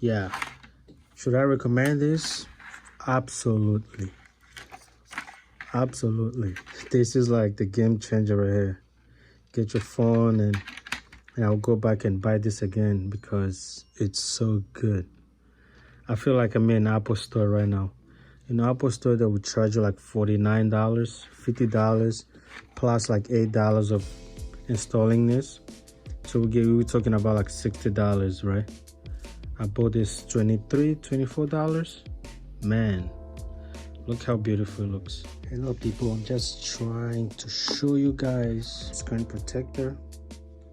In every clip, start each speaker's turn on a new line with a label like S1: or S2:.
S1: Yeah, should I recommend this? Absolutely. Absolutely. This is like the game changer right here. Get your phone and I'll go back and buy this again because it's so good. I feel like I'm in Apple Store right now. In Apple Store, they would charge you like $49, $50, plus like $8 of installing this. So we're talking about like $60, right? I bought this $24. Man, look how beautiful it looks. Hello people, I'm just trying to show you guys screen protector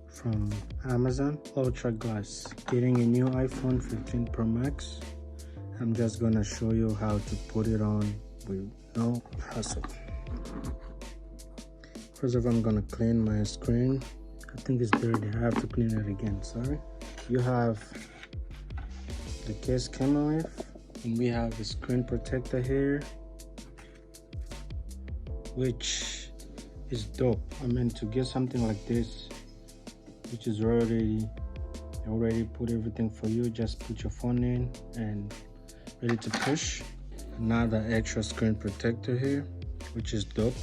S1: from Amazon, UltraGlass. Getting a new iPhone 15 Pro Max. I'm just gonna show you how to put it on with no hassle. First of all, I'm gonna clean my screen. I think it's dirty. I have to clean it again, sorry. You have the case came with, and we have the screen protector here, which is dope. I mean, to get something like this, which is already put everything for you, just put your phone in and ready to push. Another extra screen protector here, which is dope.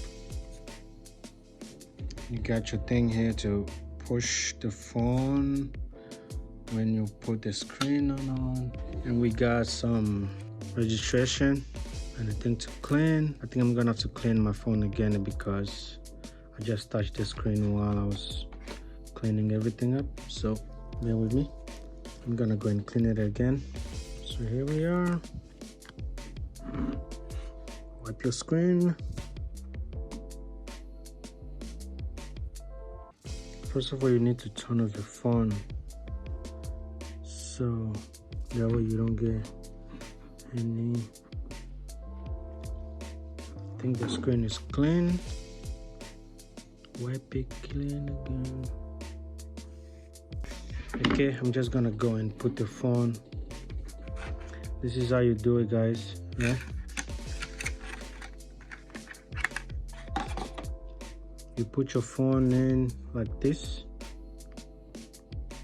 S1: You got your thing here to push the phone when you put the screen on. And we got some registration and a thing to clean. I think I'm gonna have to clean my phone again because I just touched the screen while I was cleaning everything up, so bear with me. I'm gonna go and clean it again. So here we are. Wipe your screen. First of all, you need to turn off your phone so that way you don't get any. I think the screen is clean. Wipe it clean again. Okay, I'm just gonna go and put the phone. This is how you do it, guys. Yeah. You put your phone in like this,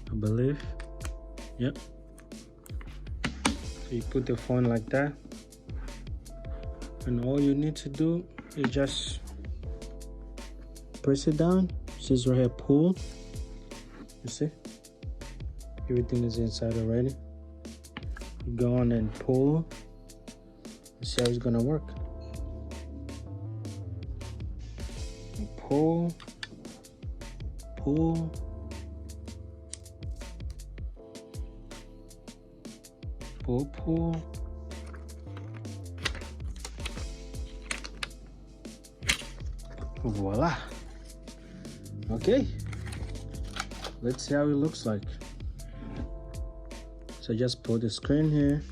S1: I believe. Yep. So you put the phone like that, and all you need to do is just press it down. It says right here, pull. You see? Everything is inside already. You go on and pull. You see how it's gonna work. You pull, pull, pull, pull. Voila. Okay. Let's see how it looks like. So just put the screen here.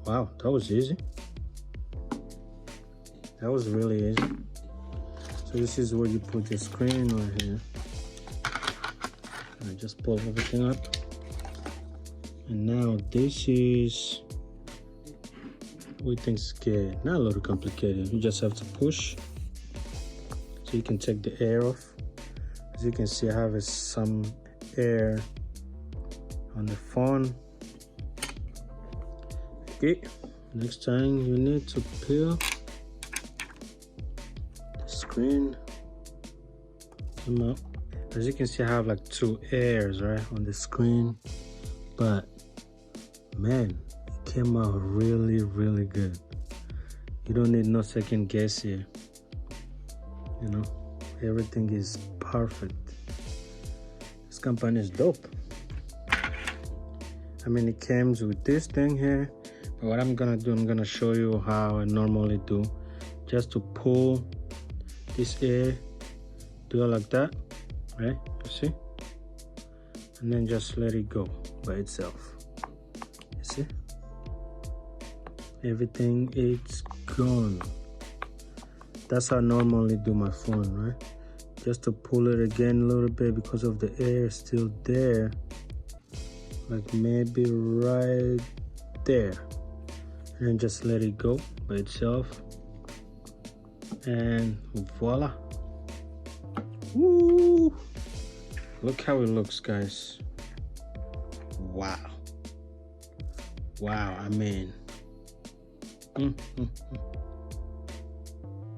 S1: Wow, that was easy. That was really easy. So this is where you put your screen right here. I just pull everything up. And now this is we think it's good. Not a little complicated. You just have to push so you can take the air off. As you can see, I have some air on the phone. Okay, next time you need to peel the screen. Come up. As you can see, I have like 2 airs right on the screen, but man, came out really good. You don't need no second guess here. You know, everything is perfect. This company is dope. I mean, it comes with this thing here, but what I'm gonna do, I'm gonna show you how I normally do. Just to pull this air, do it like that, right? You see? And then just let it go by itself. You see? Everything is gone. That's how I normally do my phone, right? Just to pull it again a little bit because of the air still there, like maybe right there, and just let it go by itself, and voila. Woo! Look how it looks, guys. Wow. Wow, I mean,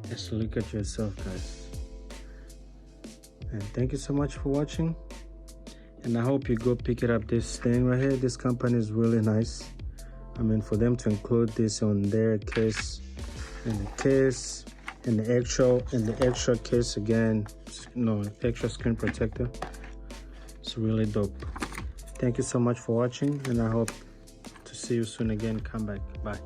S1: just look at yourself, guys. And thank you so much for watching, and I hope you go pick it up. This thing right here, this company is really nice. I mean, for them to include this on their case, and the case, and the extra case again, extra screen protector. It's really dope. Thank you so much for watching, and I hope to see you soon again. Come back. Bye.